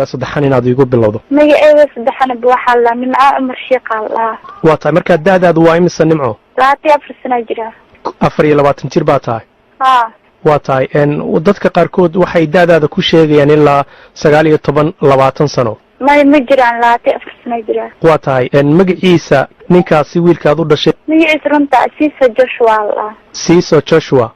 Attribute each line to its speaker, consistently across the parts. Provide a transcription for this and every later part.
Speaker 1: saddexan inaad igu bilowdo
Speaker 2: magacayga saddexan waxa la nimco Umar Sheekh Allah
Speaker 1: waa tahay marka daadaadu waa imisa nimco
Speaker 2: 24 sano jira
Speaker 1: 24 jir baa tahay waa tahay dadka qaarkood waxay daadaada ku sheegayaan ilaa 19 sano
Speaker 2: ma jiraan 24 sano jira
Speaker 1: waa tahay magaciisa ninkaasi wiilkaad u dhashay
Speaker 2: magaciisa runta Siiso Joshua Allah
Speaker 1: Siiso Joshua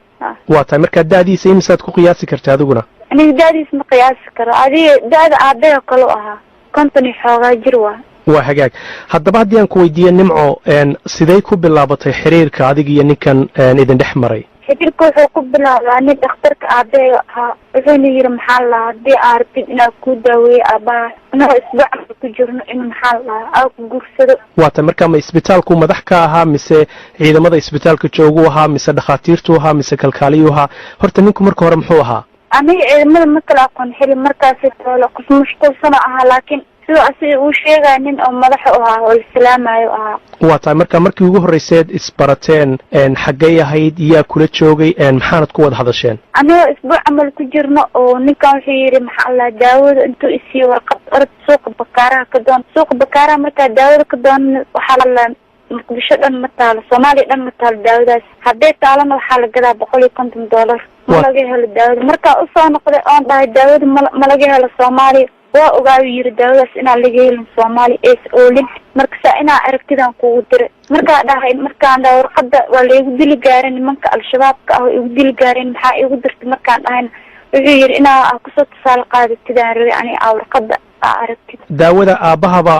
Speaker 1: waa tahay marka daadiisa imisaad ku qiyaasi kartaa adiguna
Speaker 2: aniga daadiis ma qiyaasi karo adiga daada aabbaha kale ahaa konton xoogaa jir waa
Speaker 1: hagaag haddaba haddii aan ku weydiiyo nimco sidee ku bilaabatay xiriirka adiga iyo ninkan idin dhex maray
Speaker 2: xiriirku wuxuu ku bilaabay nin dhakhtarka aabbaha ahaa wuxuuna yiri maxaa la haddii aad rabtid inaad ku daaweeyo aabbaha inuu isbuuc ku jirno in maxaa la aad ku guursado
Speaker 1: waa tahay marka ma isbitaalku madax ka ahaa mise ciidamada isbitaalka joogu ahaa mise dhakhaatiirtu ahaa mise kalkaaliyuu ahaa horta ninku marka hore muxuu ahaa
Speaker 2: aniga ciidamada ma kala aqoon xili markaasi toolo qof mashquulsan ahaa laakiin sidoo asiga uu sheegay nin oo madax u ahaa oo islaamayo ahaa
Speaker 1: waa tahay marka markii ugu horreyseed isbarateen xaggay ahayd yaa kula joogay maxaanad ku wada hadasheen
Speaker 2: aniga isbuuc camal ku jirno oo ninkan wuxuu yidhi maxaa la daawada intuu isiiyo warqad orod suuqa bakaaraha ka doon suuqa bakaaraha markaa daawada ka doon waxaa la muqdisho dhan ma taalo Soomaaliya dhan ma taalo daawadaas haddii taalana waxaa la gadaa $150 ma laga helo daawada markaa u soo noqday oon dhahay daawada ma laga helo Soomaaliya waa ogaa yiri daawadaas inaan laga helin Soomaaliya ee oolin marka saa inaa aragtidan kugu diray markaa dhahay markaan dhahay warqada waa la igu dili gaarin nimanka al-shabaabka ah igu dili gaarin maxaa igu dirtay markaan dhahay wuxuu yiri inaa ku soo tusaale qaadatidaan rabay ani warqada aragtid
Speaker 1: daawada aabahaba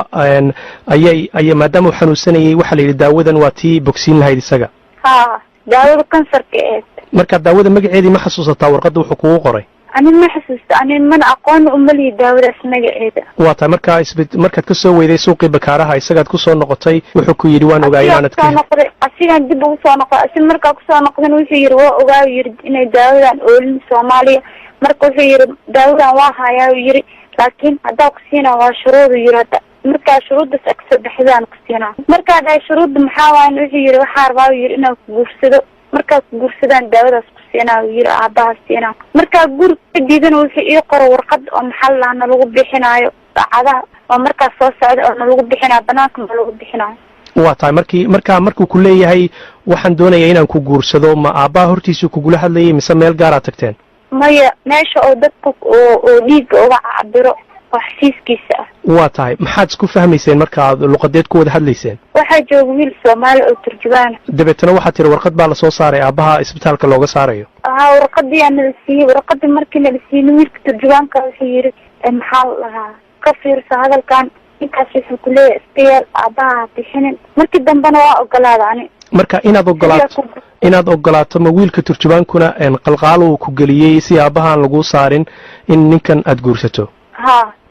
Speaker 1: ayay maadaama uu xanuunsanayay waxa la yiri daawadan waa tii bogsiin lahayd isaga
Speaker 2: daawada kansarka ee
Speaker 1: marka daawada magaceedii ma xasuusataa warqada wuxuu kugu qoray
Speaker 2: ani ma xasuusto ani man aqoon u mali daawadaas magaceeda
Speaker 1: waa tahay markaad ka soo weyday suuqii bakaaraha isagaad ku soo noqotay wuxuu ku yiri waan ogaay inaad
Speaker 2: ka noqday asigan dib ugu soo noqday asin markaa ku soo noqdan wuxuu yiri waa ogaay yiri inay daawadan oolin Soomaaliya marka wuxuu yiri daawadan waa hayaa yiri laakiin hadaa ku siina waa shuruud yiri markaa shuruudaas agsadexdaan ku siina markaa dhahay shuruud maxaa waan wuxuu yiri waxa rabaa yiri inaan ku guursado markaa ku guursadaan daawadaas ku siina yiri aabaha siina markaa guur diidan wuxuu ii qoro warqad oo maxal laana lagu bixinaayo saacadaha oo markaa soo socda oo lagu bixinaa banaanka lagu bixinaayo
Speaker 1: waa tahay markuu ku leeyahay waxaan doonayaa inaan ku guursado ma aabaha hortiisa kugula hadlayay mise meel gaar tagteen
Speaker 2: maya meesha oo dadku oo dhiigga uga cabiro oo xasiiskiisa ah
Speaker 1: waa tahay maxaad isku fahmayseen markaad luqadeed ku wada hadlayseen
Speaker 2: waxaa jooga wiil Soomaali oo turjubaan
Speaker 1: dabeetana waxaa tiri warqad baa la soo saaray aabaha isbitaalka looga saarayo
Speaker 2: warqadii aan la siiyay warqadii markii la siiyay wiilka turjubaanka wuxuu yiri maxaa lahaa ka fiirso hadalkan inkaas wuxuu ku leeyahay istiyaal aabaha bixinin markii dambana waa ogolaadani marka
Speaker 1: inaad ogolaato ma wiilka turjubaankuna qalqaal uu ku geliyay si aabahan lagu saarin in ninkan aad guursato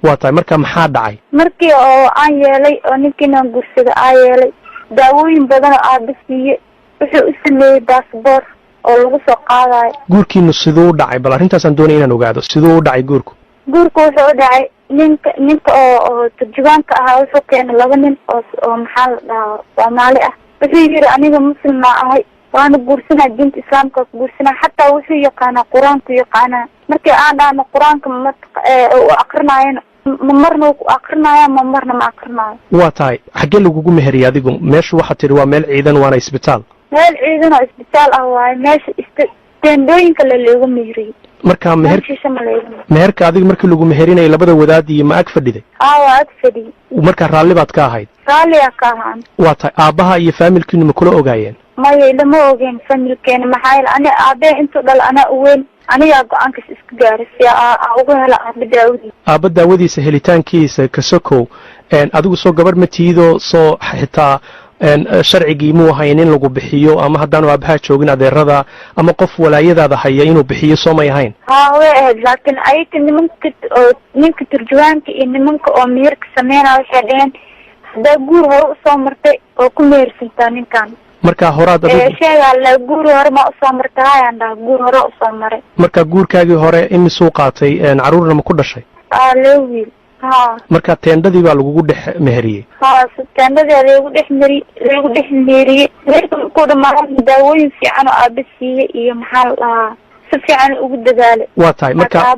Speaker 1: waa tahay marka maxaa dhacay
Speaker 2: markii oo aan yeelay oo ninkiinaan guursado aan yeelay daawooyin badan oo aaba siiyey wuxuu u sameeyey baasboor oo lagu soo qaadayo
Speaker 1: guurkiinu siduu u dhacay bal arrintaasaan doonaya inaan ogaado siduu u dhacay guurku
Speaker 2: wuxuu u dhacay ninka oo turjubaanka ahaa wuxuu keenay 2 nin oo maxaa la dhahaa Soomaali ah wuxuu yiri aniga muslim ma ahay waana guursanaa diinta islaamka guursanaa xataa wuxuu yaqaanaa quraanku yaqaanaa markii aan dhaano quraanka oo aqrinaayeen marna ku aqrinaaya marna ma aqrinaayo
Speaker 1: waa tahay xagee lagugu meheriyay adigu meesha waxa tiri waa meel ciidan waana isbitaal
Speaker 2: meel ciidan oo isbitaal ah waa meesha teendooyinka lagu meheriyay
Speaker 1: marka meherka adiga markii lagu meherinay labada wadaad iyo ma ag fadhiday
Speaker 2: waa ag fadhiday
Speaker 1: marka raalli baad ka ahayd
Speaker 2: raalliya ka ahaan
Speaker 1: waa tahay aabaha iyo familkiinu ma kula ogaayeen
Speaker 2: maya lama ogeen familkeena maxaa yeelay ani aabe intuu dhal anaa u weyn anigaa go-aankas iska gaaray si ugu hela
Speaker 1: aaba daawadiisa helitaankiisa kasokow adigu soo gabar ma tiido soo xitaa sharcigii muu ahayn in lagu bixiyo ama haddaanu aabaha joogin adeerada ama qof walaayadaada haya inuu bixiyo soo may ahayn
Speaker 2: way ahayd laakiin ayaga nimanka oo ninka turjubaanka iyo nimanka oo meherka sameynaya waxay dhaheen haddaa guur hore usoo martay oo ku mehersantaa ninkan
Speaker 1: marka horaad
Speaker 2: sheegaa la guur hore ma usoo martay ayaan dhaha guur hore usoo maray
Speaker 1: marka guurkaagii hore imisuu qaatay caruurna ma ku dhashay
Speaker 2: loo wiil
Speaker 1: marka teendadii baa lagugu dhex meheriyey
Speaker 2: teendadii lagu dhex meheriyey ku dhamaan daawooyin fiican oo aaba siiyey iyo maxaa la dhahaa si fiican ugu dadaalay.
Speaker 1: waa tahay marka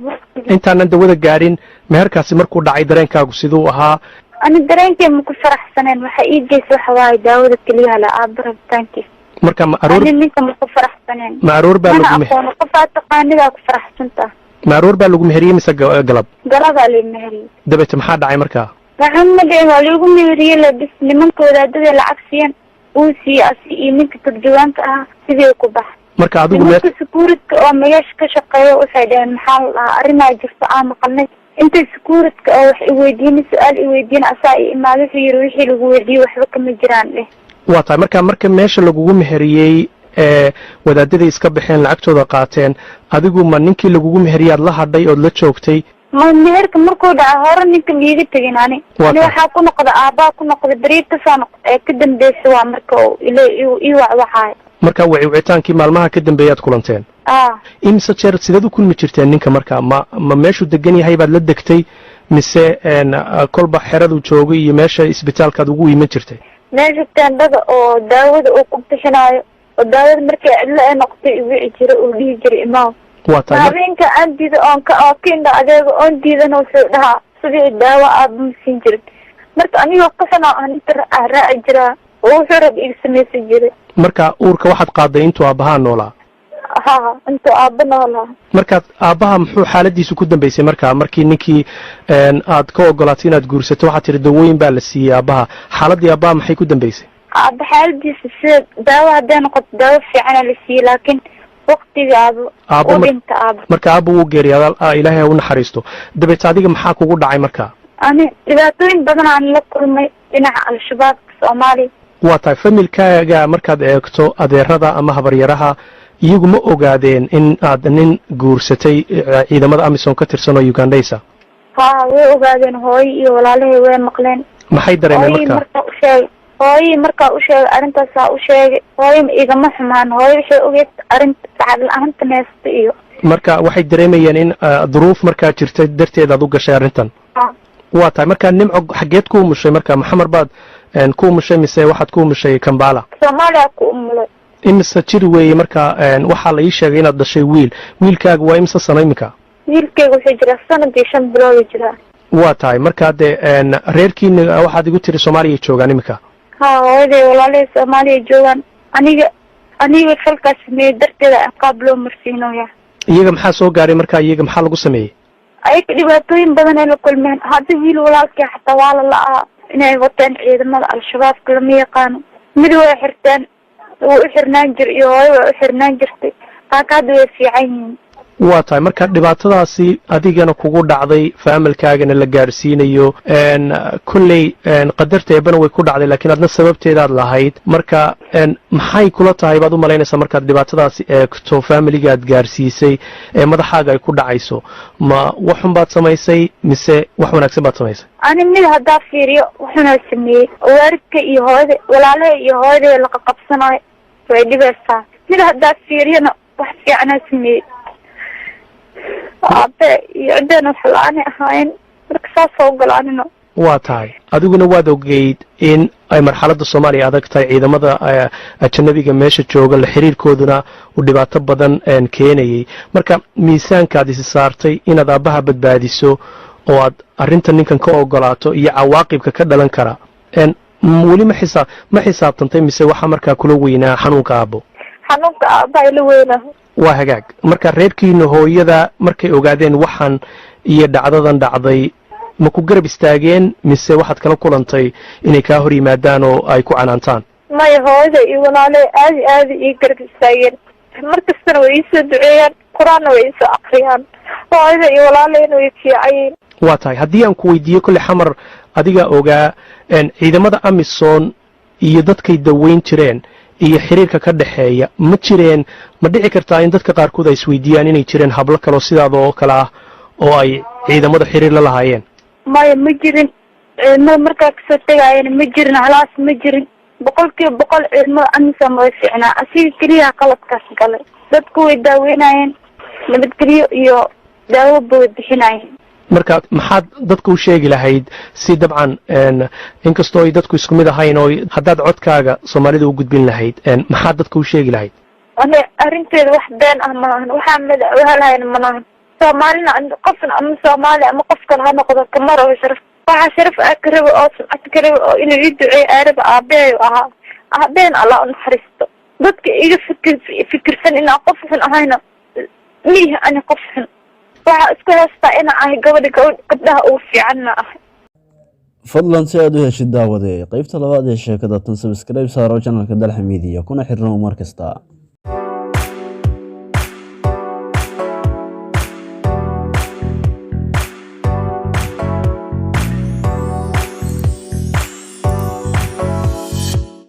Speaker 1: intaanan dawada gaarin meherkaasi markuu dhacay dareenkaagu siduu ahaa?
Speaker 2: ani dareenkay ma ku faraxsaneen, waxa ii geysay waxa waaye daawada keliya la aabo rabitaankiisa.
Speaker 1: marka ma aroor
Speaker 2: ninka ma ku faraxsaneen?
Speaker 1: ma aroor baa lagu
Speaker 2: meheriyay? qof taqaanida ku faraxsanta.
Speaker 1: ma aroor baa lagu meheriyay mise galab?
Speaker 2: galaba la meheriyay.
Speaker 1: dabeeta maxaa dhacay markaa?
Speaker 2: waxaan ma dhicin, waa lagu meheriyay labis nimanka wadaadada lacag siiyeen uu siiyay iyo ninka turjuwaanka ah sidii ku bax.
Speaker 1: marka adigu meesha
Speaker 2: security oo meesha ka shaqeeyo waxay dhaheen maxaa la arrimaha jirta aan maqalnay inta security oo wax weydiin su'aal weydiin asaa imaado fiir wixii lagu weydiiyay waxba kama jiraan leh. waa
Speaker 1: tahay marka meesha lagugu meheriyay wadaadada iska baxeen lacagtooda qaateen, adigu ma ninkii lagugu meheriyaad la hadhay ood la joogtay?
Speaker 2: ma meherka markuu dhaca hore ninka liiga tegin ani waxaa ku noqda aabaa ku noqda beriid kasoo noqda ka dambeysay waa marka ii wacwaxaay.
Speaker 1: marka wicitaankii maalmaha ka dambeeyaad kulanteen? imse jeer sideed u kulmi jirteen ninka marka? ma meeshuu degan yahay baad la degtay mise kolba xeradu joogay iyo meesha isbitaalkaad ugu iman jirtay?
Speaker 2: meesha teendhada oo daawada uu ku bixinaayo oo daawada markay cidlo ay noqotay wici jira uu dhihi jiray imaaw. waa tahay habeenka aan diida oo ka indha adeega oon diidana wuxuu dhahaa sidii daawo aaba ma siin jirin. marka anigoo qasanaa aan inta raaci jiraa oo wuxuu rab iga samaysan jiray. marka uurka waxaad qaaday intuu aabbahaa noolaa? ha intuu aabba noolaa. markaad aabbaha muxuu xaaladiisu ku dambeysay markii ninkii aad ka ogolaatay inaad guursato waxaad tihi dawooyin baa la siiyey aabbaha, xaaladii aabbaha maxay ku dambeysay? aabba xaaladiisa sida daawo hadday noqoto daawo fiicana la siiyey laakiin waqtiga aabba u dhinta aabba. marka aabba wuu geeriyaadaa, ilaahay ha u naxariisto. dabeet adiga maxaa kugu dhacay marka? ani dhibaatooyin badan aan la kulmay dhinaca al-shabaabka soomaaliya. waa tahay familkaaga markaad eegto adeerada ama habaryaraha iyagu ma ogaadeen in aad nin guursatay ciidamada amisom ka tirsan oo ugandhaysa? ha way ogaadeen, hooyo iyo walaalahay way maqleen. maxay dareemeen marka? hooyii markaa u sheegay arrintaasaa u sheegay, hooyo igama xumaan, hooyo waxay ogeed arrinta lacag la-aanta neesta iyo. marka waxay dareemayeen in duruuf markaa jirta darteed aad u gashay arrintan? waa tahay marka nimco xageed ku umushay marka? maxamar baad ku umushay mise waxaad ku umushay Kampala? Soomaaliya ku umulay. imise jir weeye marka? waxaa la ii sheegay inaad dhashay wiilkaaga waa imise sano iminka? wiilkayga wuxuu jiraa sanadii 5 bilood jiraa. waa tahay marka dee reerkiina waxaad igu tiri Soomaaliya joogaan iminka? ha hooyaday walaalay Soomaaliya joogaan. aniga falkaas sameeyay darteeda ciqaab loo marsiinaya. iyaga maxaa soo gaaray marka? iyaga maxaa lagu sameeyey? ayaga dhibaatooyin badan ay la kulmeen. hadda wiil walaalkii xataa waa la la'aa inay wateen ciidamada al-shabaabka lama yaqaano. mid way xirteen wuu u xirnaan jiray iyo hooyo way u xirnaan jirtay laakiin hadda way fiican yihiin. waa tahay marka dhibaatadaasi adigana kugu dhacday faamilkaagana la gaarsiinayo kulley qadarta eebana way ku dhacday laakiin adna sababteedaad lahayd. marka maxay kula tahay baad u malaynaysaa markaad dhibaatadaasi eegto faamiligaad gaarsiisay ee madaxaaga ay ku dhacayso? ma waxun baad samaysay mise wax wanaagsan baad samaysay? ani mid haddaa fiiriyo wuxuuna sameeyey waalidka iyo hooyada walaalaha iyo hooyada laqa qabsanayo way dhibaysaa. mid haddaa fiiriyona wax fiicana sameeyey aabe iyo cidana wax la-aanay ahaayeen marka saasoo ogolaanino. waa tahay adiguna waad ogeyd in ay marxaladda Soomaaliya adag tahay, ciidamada ajnabiga meesha jooga la xiriirkooduna uu dhibaato badan keenayay. marka miisaankaad isi saartay inaad aabbaha badbaadiso oo aad arrinta ninkan ka ogolaato iyo cawaaqibka ka dhalan kara weli ma xisaabtantay mise waxaa markaa kula weynaa xanuunka aabbo? xanuunka aabba ay la weynaa. waa hagaag marka reerkiina hooyada markay ogaadeen waxaan iyo dhacdadan dhacday ma ku garab istaageen mise waxaad kala kulantay inay kaa hor yimaadaan oo ay ku canaantaan? maya hooyada iyo walaalay aadi ii garab istaageen. markastana way iisoo duceeyaan, qur-aanna way iisoo akriyaan. hooyada iyo walaalayna way fiicayiin. waa tahay haddii aan ku weydiiyo kolley xamar adiga ogaa ciidamada amisom iyo dadkay daweyn jireen iyo xiriirka ka dhaxeeya ma jireen? ma dhici kartaa in dadka qaarkood ay isweydiiyaan inay jireen hablo kaloo sidaada oo kale ah oo ay ciidamada xiriir la lahaayeen? maya ma jirin. ciidamada markaa kasoo tegaayeen ma jirin, halaas ma jirin. 100% ciidamada amisom way fiicnaa, asiga keliya qaladkaas galay. dadku way daaweynayeen, nabadgelyo iyo daawo bay bixinayeen. marka maxaad dadku u sheegi lahayd si dabcan inkastoo ay dadku isku mid ahayn oo haddaad codkaaga Soomaalida u gudbin lahayd maxaad dadku u sheegi lahayd? أنا أرنتي واحد بين أمان وحامد وهلا المنان سومالنا عند قفن أم سومالي أم قفكر هذا قدر كمرة وشرف وعشرف أكرب أصلا أكرب إنه يدعي أعرف أبي أبين الله نحرسته ضدك إيجا فكر سن إن قفن أهينا ميه أنا قفن وعسكو هستا إنا أهي قبلها أوفي عنا أهي
Speaker 3: fadlan si aad u heshid daawade qaybta labaad ee sheekada tan subscribe saaro channelka Dalxa Media kuna xirnaa mar kasta